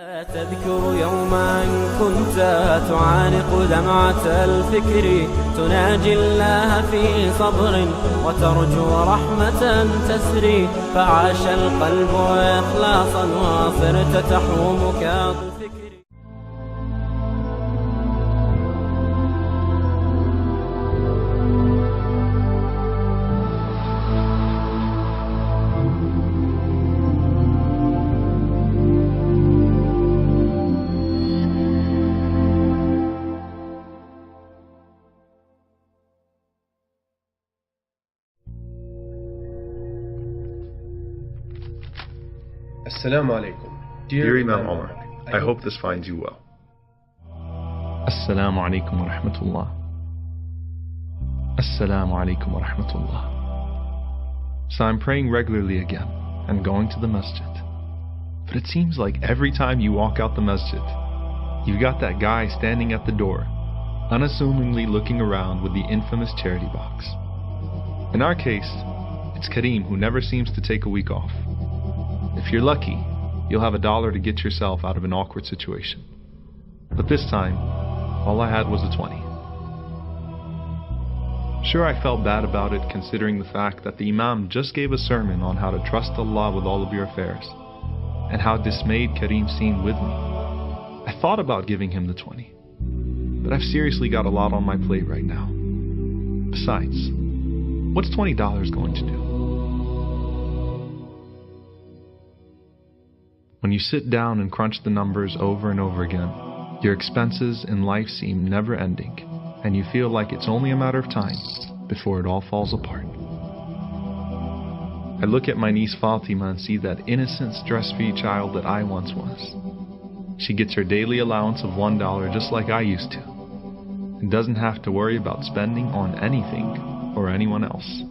تذكر يوما كنت تعانق دمعة الفكر تناجي الله في صبر وترجو رحمة تسري فعاش القلب إخلاصا وصرت تحوم كالفكر. Assalamu alaikum. Dear Imam Omar, I hope this finds you well. Assalamu alaikum wa rahmatullah. Assalamu alaikum wa rahmatullah. So I'm praying regularly again and going to the masjid. But it seems like every time you walk out the masjid, you've got that guy standing at the door, unassumingly looking around with the infamous charity box. In our case, it's Kareem, who never seems to take a week off. If you're lucky, you'll have $1 to get yourself out of an awkward situation. But this time, all I had was a 20. Sure, I felt bad about it considering the fact that the Imam just gave a sermon on how to trust Allah with all of your affairs, and how dismayed Kareem seemed with me. I thought about giving him the 20, but I've seriously got a lot on my plate right now. Besides, what's $20 going to do? When you sit down and crunch the numbers over and over again, your expenses in life seem never-ending, and you feel like it's only a matter of time before it all falls apart. I look at my niece Fatima and see that innocent, stress-free child that I once was. She gets her daily allowance of $1 just like I used to, and doesn't have to worry about spending on anything or anyone else.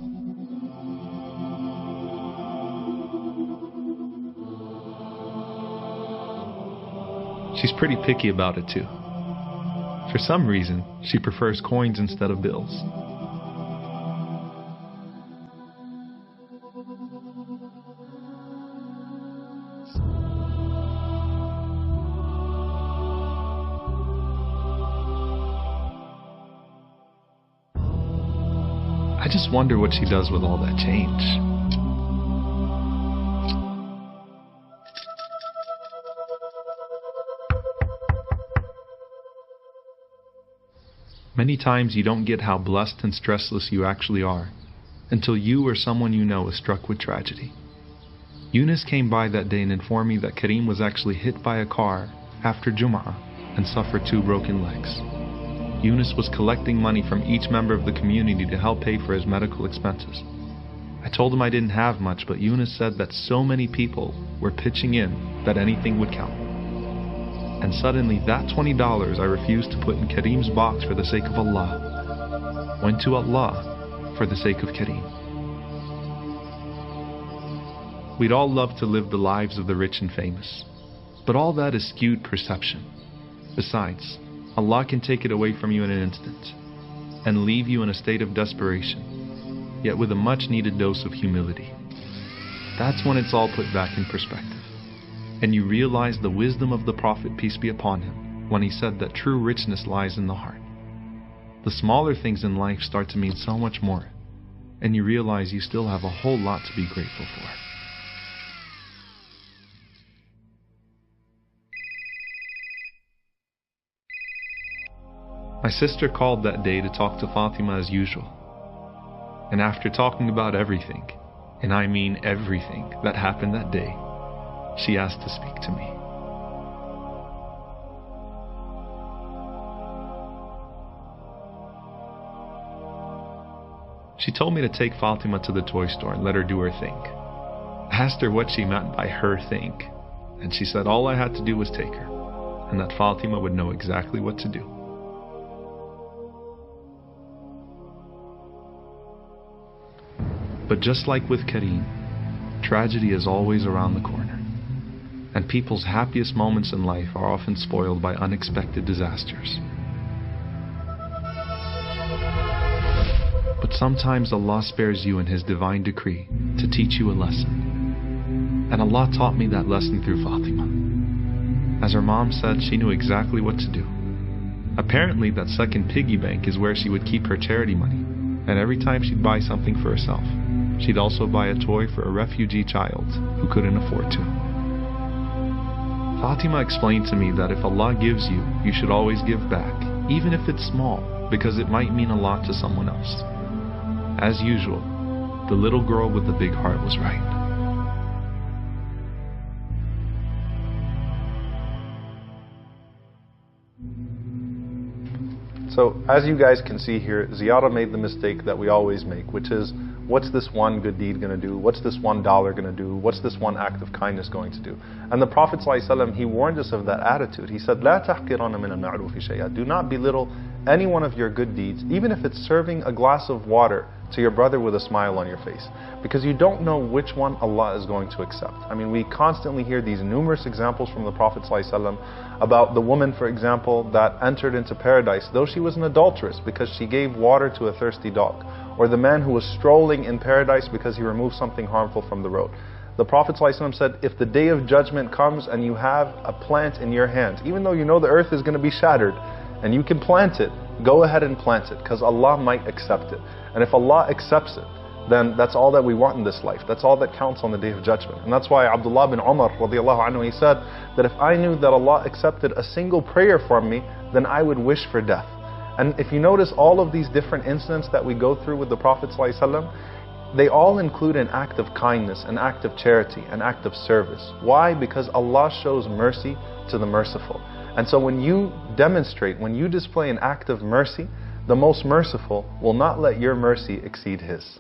She's pretty picky about it too. For some reason, she prefers coins instead of bills. I just wonder what she does with all that change. Many times you don't get how blessed and stressless you actually are until you or someone you know is struck with tragedy. Eunice came by that day and informed me that Kareem was actually hit by a car after Jum'ah and suffered 2 broken legs. Eunice was collecting money from each member of the community to help pay for his medical expenses. I told him I didn't have much, but Eunice said that so many people were pitching in that anything would count. And suddenly that $20 I refused to put in Kareem's box for the sake of Allah went to Allah for the sake of Kareem. We'd all love to live the lives of the rich and famous, but all that is skewed perception. Besides, Allah can take it away from you in an instant and leave you in a state of desperation, yet with a much needed dose of humility. That's when it's all put back in perspective, and you realize the wisdom of the Prophet, peace be upon him, when he said that true richness lies in the heart. The smaller things in life start to mean so much more, and you realize you still have a whole lot to be grateful for. My sister called that day to talk to Fatima as usual, and after talking about everything, and I mean everything that happened that day, she asked to speak to me. She told me to take Fatima to the toy store and let her do her thing. I asked her what she meant by her thing, and she said all I had to do was take her, and that Fatima would know exactly what to do. But just like with Kareem, tragedy is always around the corner. And people's happiest moments in life are often spoiled by unexpected disasters. But sometimes Allah spares you in His divine decree to teach you a lesson. And Allah taught me that lesson through Fatima. as her mom said she knew exactly what to do. Apparently, that second piggy bank is where she would keep her charity money, and every time she'd buy something for herself, she'd also buy a toy for a refugee child who couldn't afford to. Fatima explained to me that if Allah gives you, you should always give back, even if it's small, because it might mean a lot to someone else. As usual, the little girl with the big heart was right. So, as you guys can see here, Ziyara made the mistake that we always make, which is, what's this one good deed going to do? What's this $1 going to do? What's this one act of kindness going to do? And the Prophet ﷺ, he warned us of that attitude. He said, لا تحقرن من المعروف شيئا. Do not belittle any one of your good deeds, even if it's serving a glass of water to your brother with a smile on your face, because you don't know which one Allah is going to accept. I mean, we constantly hear these numerous examples from the Prophet ﷺ about the woman, for example, that entered into paradise though she was an adulteress because she gave water to a thirsty dog, or the man who was strolling in paradise because he removed something harmful from the road. The Prophet ﷺ said, if the day of judgment comes and you have a plant in your hands, even though you know the earth is going to be shattered, and you can plant it, go ahead and plant it, because Allah might accept it. And if Allah accepts it, then that's all that we want in this life. That's all that counts on the Day of Judgment. And that's why Abdullah bin Umar radiallahu anhu, he said that if I knew that Allah accepted a single prayer from me, then I would wish for death. And if you notice all of these different incidents that we go through with the Prophet ﷺ, they all include an act of kindness, an act of charity, an act of service. Why? Because Allah shows mercy to the merciful. And so when you demonstrate, when you display an act of mercy, the most merciful will not let your mercy exceed His.